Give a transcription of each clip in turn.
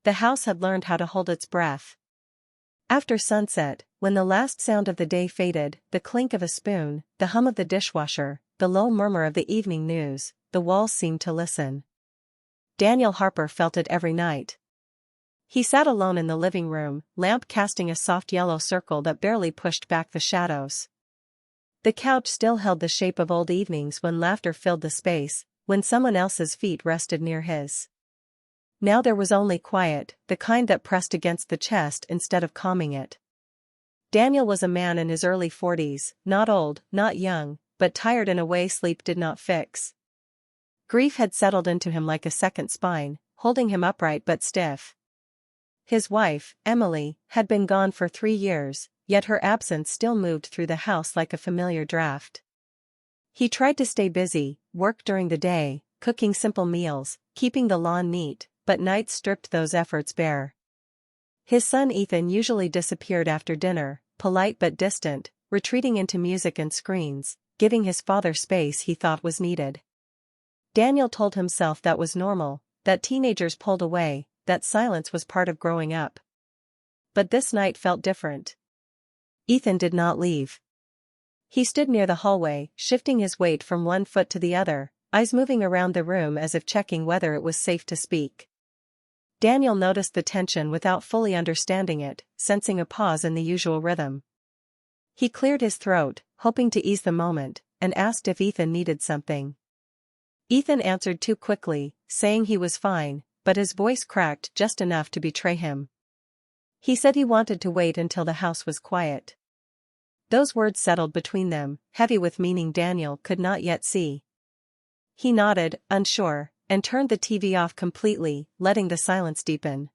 the house had learned how to hold its breath. After sunset, when the last sound of the day faded, the clink of a spoon, the hum of the dishwasher, the low murmur of the evening news, the walls seemed to listen. Daniel Harper felt it every night. He sat alone in the living room, lamp casting a soft yellow circle that barely pushed back the shadows. The couch still held the shape of old evenings when laughter filled the space, when someone else's feet rested near his. Now there was only quiet, the kind that pressed against the chest instead of calming it. Daniel was a man in his early 40s, not old, not young, but tired in a way sleep did not fix. Grief had settled into him like a second spine, holding him upright but stiff. His wife, Emily, had been gone for 3 years, yet her absence still moved through the house like a familiar draft. He tried to stay busy, work during the day, cooking simple meals, keeping the lawn neat, but nights stripped those efforts bare. His son Ethan usually disappeared after dinner, polite but distant, retreating into music and screens, giving his father space he thought was needed. Daniel told himself that was normal, that teenagers pulled away, that silence was part of growing up. But this night felt different. Ethan did not leave. He stood near the hallway, shifting his weight from one foot to the other, eyes moving around the room as if checking whether it was safe to speak. Daniel noticed the tension without fully understanding it, sensing a pause in the usual rhythm. He cleared his throat, hoping to ease the moment, and asked if Ethan needed something. Ethan answered too quickly, saying he was fine, but his voice cracked just enough to betray him. He said he wanted to wait until the house was quiet. Those words settled between them, heavy with meaning Daniel could not yet see. He nodded, unsure, and turned the TV off completely, letting the silence deepen.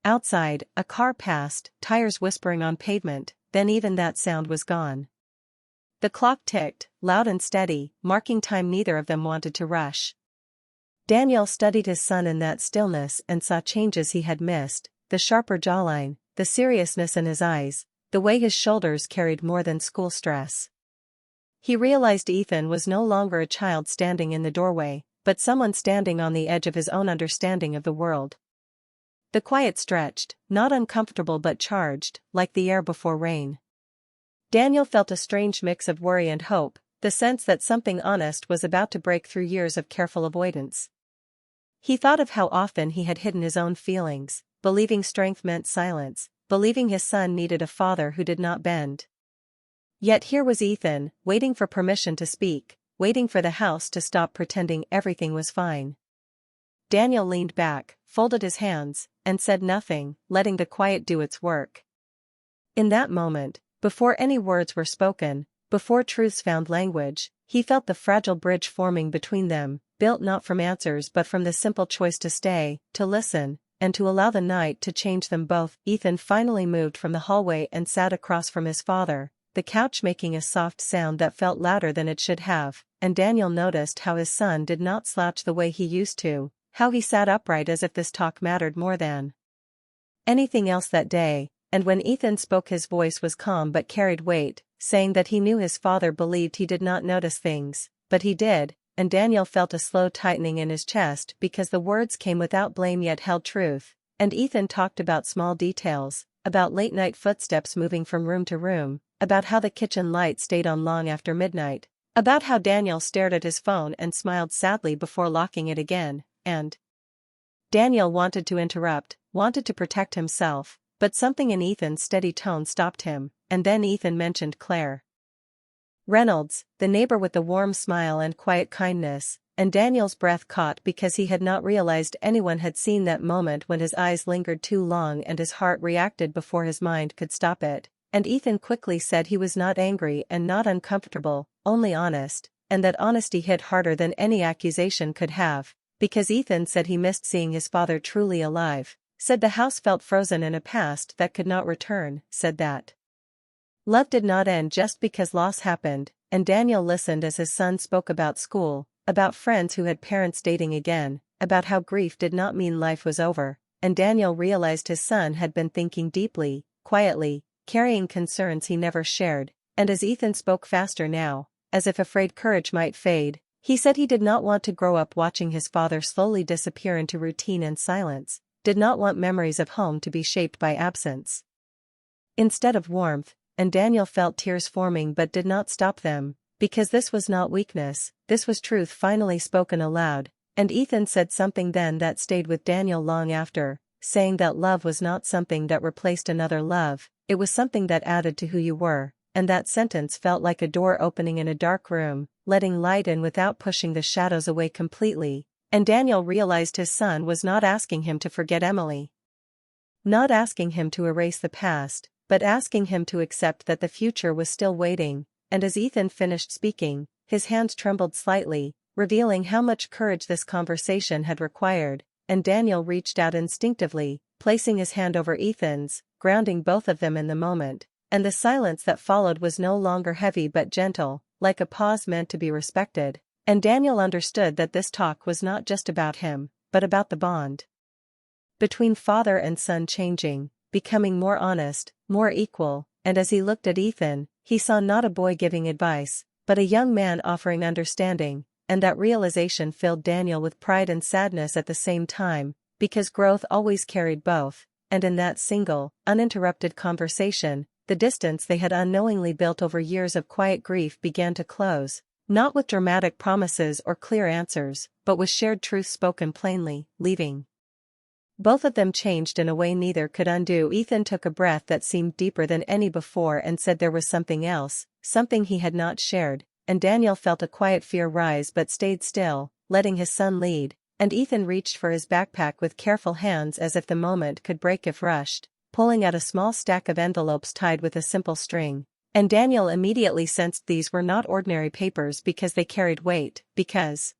Outside, a car passed, tires whispering on pavement, then even that sound was gone. The clock ticked, loud and steady, marking time neither of them wanted to rush. Daniel studied his son in that stillness and saw changes he had missed, the sharper jawline, the seriousness in his eyes, the way his shoulders carried more than school stress. He realized Ethan was no longer a child standing in the doorway, but someone standing on the edge of his own understanding of the world. The quiet stretched, not uncomfortable but charged, like the air before rain. Daniel felt a strange mix of worry and hope, the sense that something honest was about to break through years of careful avoidance. He thought of how often he had hidden his own feelings, believing strength meant silence, believing his son needed a father who did not bend. Yet here was Ethan, waiting for permission to speak, waiting for the house to stop pretending everything was fine. Daniel leaned back, folded his hands, and said nothing, letting the quiet do its work. In that moment, before any words were spoken, before truths found language, he felt the fragile bridge forming between them, built not from answers but from the simple choice to stay, to listen, and to allow the night to change them both. Ethan finally moved from the hallway and sat across from his father, the couch making a soft sound that felt louder than it should have, and Daniel noticed how his son did not slouch the way he used to, how he sat upright as if this talk mattered more than anything else that day, and when Ethan spoke his voice was calm but carried weight, saying that he knew his father believed he did not notice things, but he did, and Daniel felt a slow tightening in his chest because the words came without blame yet held truth, and Ethan talked about small details, about late-night footsteps moving from room to room, about how the kitchen light stayed on long after midnight, about how Daniel stared at his phone and smiled sadly before locking it again, and Daniel wanted to interrupt, wanted to protect himself, but something in Ethan's steady tone stopped him, and then Ethan mentioned Claire Reynolds, the neighbor with the warm smile and quiet kindness, and Daniel's breath caught because he had not realized anyone had seen that moment when his eyes lingered too long and his heart reacted before his mind could stop it, and Ethan quickly said he was not angry and not uncomfortable, only honest, and that honesty hit harder than any accusation could have, because Ethan said he missed seeing his father truly alive, said the house felt frozen in a past that could not return, said that love did not end just because loss happened, and Daniel listened as his son spoke about school, about friends who had parents dating again, about how grief did not mean life was over, and Daniel realized his son had been thinking deeply, quietly, carrying concerns he never shared, and as Ethan spoke faster now, as if afraid courage might fade, he said he did not want to grow up watching his father slowly disappear into routine and silence. did not want memories of home to be shaped by absence. Instead of warmth, and Daniel felt tears forming but did not stop them, because this was not weakness, this was truth finally spoken aloud, and Ethan said something then that stayed with Daniel long after, saying that love was not something that replaced another love, it was something that added to who you were, and that sentence felt like a door opening in a dark room, letting light in without pushing the shadows away completely, and Daniel realized his son was not asking him to forget Emily. Not asking him to erase the past, but asking him to accept that the future was still waiting, and as Ethan finished speaking, his hands trembled slightly, revealing how much courage this conversation had required, and Daniel reached out instinctively, placing his hand over Ethan's, grounding both of them in the moment, and the silence that followed was no longer heavy but gentle, like a pause meant to be respected, and Daniel understood that this talk was not just about him, but about the bond between father and son changing, becoming more honest, more equal, and as he looked at Ethan, he saw not a boy giving advice, but a young man offering understanding, and that realization filled Daniel with pride and sadness at the same time, because growth always carried both, and in that single, uninterrupted conversation, the distance they had unknowingly built over years of quiet grief began to close, not with dramatic promises or clear answers, but with shared truth spoken plainly, leaving both of them changed in a way neither could undo. Ethan took a breath that seemed deeper than any before and said there was something else, something he had not shared, and Daniel felt a quiet fear rise but stayed still, letting his son lead, and Ethan reached for his backpack with careful hands as if the moment could break if rushed, pulling out a small stack of envelopes tied with a simple string, and Daniel immediately sensed these were not ordinary papers because they carried weight, because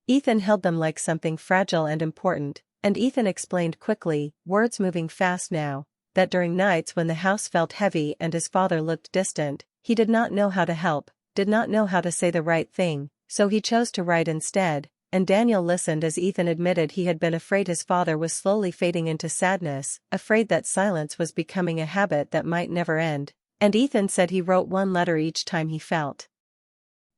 Ethan held them like something fragile and important. And Ethan explained quickly, words moving fast now, that during nights when the house felt heavy and his father looked distant, he did not know how to help, did not know how to say the right thing, so he chose to write instead, and Daniel listened as Ethan admitted he had been afraid his father was slowly fading into sadness, afraid that silence was becoming a habit that might never end, and Ethan said he wrote one letter each time he felt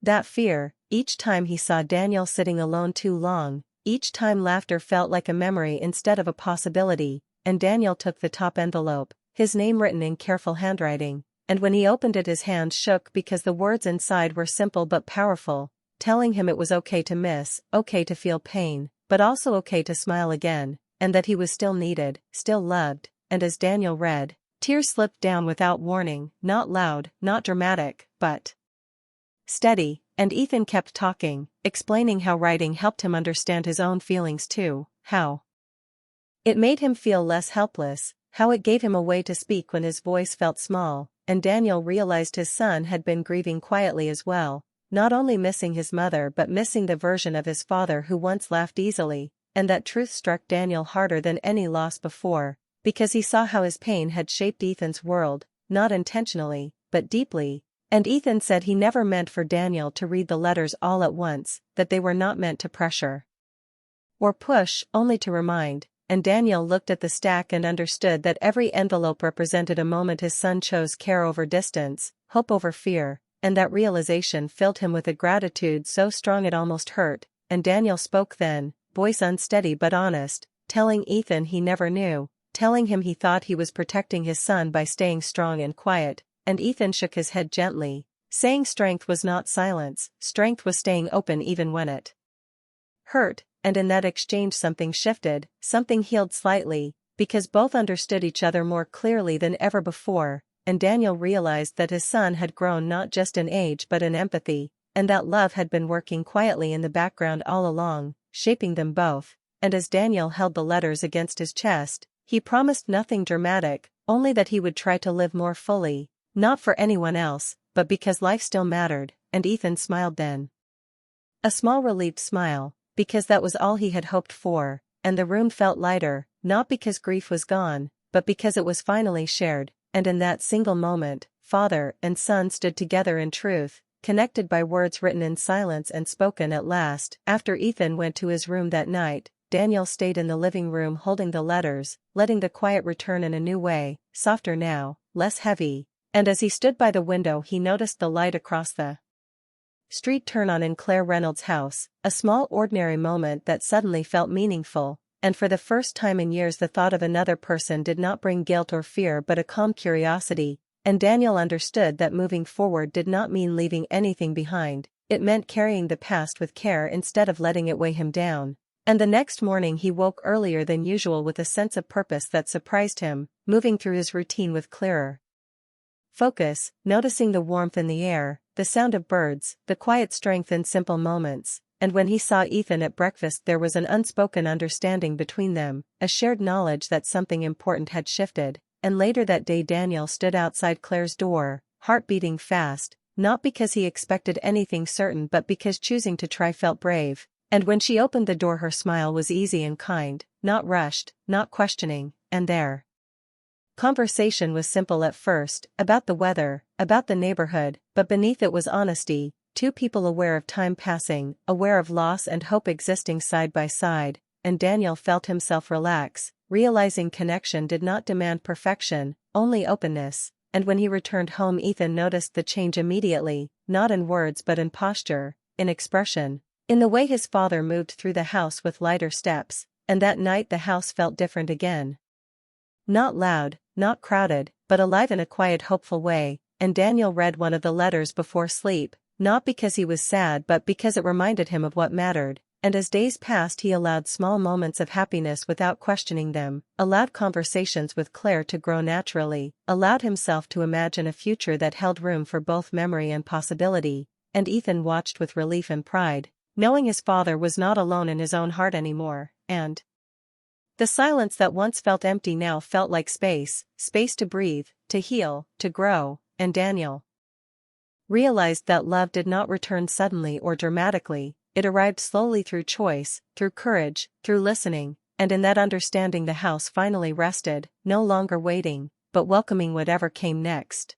that fear, each time he saw Daniel sitting alone too long, each time laughter felt like a memory instead of a possibility, and Daniel took the top envelope, his name written in careful handwriting, and when he opened it his hands shook because the words inside were simple but powerful, telling him it was okay to miss, okay to feel pain, but also okay to smile again, and that he was still needed, still loved, and as Daniel read, tears slipped down without warning, not loud, not dramatic, but steady, and Ethan kept talking, explaining how writing helped him understand his own feelings too, how it made him feel less helpless, how it gave him a way to speak when his voice felt small, and Daniel realized his son had been grieving quietly as well, not only missing his mother but missing the version of his father who once laughed easily, and that truth struck Daniel harder than any loss before, because he saw how his pain had shaped Ethan's world, not intentionally, but deeply. And Ethan said he never meant for Daniel to read the letters all at once, that they were not meant to pressure or push, only to remind, and Daniel looked at the stack and understood that every envelope represented a moment his son chose care over distance, hope over fear, and that realization filled him with a gratitude so strong it almost hurt, and Daniel spoke then, voice unsteady but honest, telling Ethan he never knew, telling him he thought he was protecting his son by staying strong and quiet. And Ethan shook his head gently, saying strength was not silence, strength was staying open even when it hurt, and in that exchange something shifted, something healed slightly, because both understood each other more clearly than ever before, and Daniel realized that his son had grown not just in age but in empathy, and that love had been working quietly in the background all along, shaping them both, and as Daniel held the letters against his chest, he promised nothing dramatic, only that he would try to live more fully. Not for anyone else, but because life still mattered, and Ethan smiled then. A small relieved smile, because that was all he had hoped for, and the room felt lighter, not because grief was gone, but because it was finally shared, and in that single moment, father and son stood together in truth, connected by words written in silence and spoken at last. After Ethan went to his room that night, Daniel stayed in the living room holding the letters, letting the quiet return in a new way, softer now, less heavy. And as he stood by the window he noticed the light across the street turn on in Claire Reynolds' house, a small ordinary moment that suddenly felt meaningful, and for the first time in years the thought of another person did not bring guilt or fear but a calm curiosity, and Daniel understood that moving forward did not mean leaving anything behind, it meant carrying the past with care instead of letting it weigh him down. And the next morning he woke earlier than usual with a sense of purpose that surprised him, moving through his routine with clearer focus, noticing the warmth in the air, the sound of birds, the quiet strength in simple moments. And when he saw Ethan at breakfast there was an unspoken understanding between them, a shared knowledge that something important had shifted. And later that day Daniel stood outside Claire's door, heart beating fast, not because he expected anything certain but because choosing to try felt brave. And when she opened the door her smile was easy and kind, not rushed, not questioning, and their conversation was simple at first, about the weather, about the neighborhood, but beneath it was honesty, two people aware of time passing, aware of loss and hope existing side by side, and Daniel felt himself relax, realizing connection did not demand perfection, only openness. And when he returned home Ethan noticed the change immediately, not in words but in posture, in expression, in the way his father moved through the house with lighter steps, and that night the house felt different again. Not loud, not crowded, but alive in a quiet hopeful way, and Daniel read one of the letters before sleep, not because he was sad but because it reminded him of what mattered, and as days passed he allowed small moments of happiness without questioning them, allowed conversations with Claire to grow naturally, allowed himself to imagine a future that held room for both memory and possibility, and Ethan watched with relief and pride, knowing his father was not alone in his own heart anymore, and the silence that once felt empty now felt like space to breathe, to heal, to grow, and Daniel realized that love did not return suddenly or dramatically, it arrived slowly through choice, through courage, through listening, and in that understanding the house finally rested, no longer waiting, but welcoming whatever came next.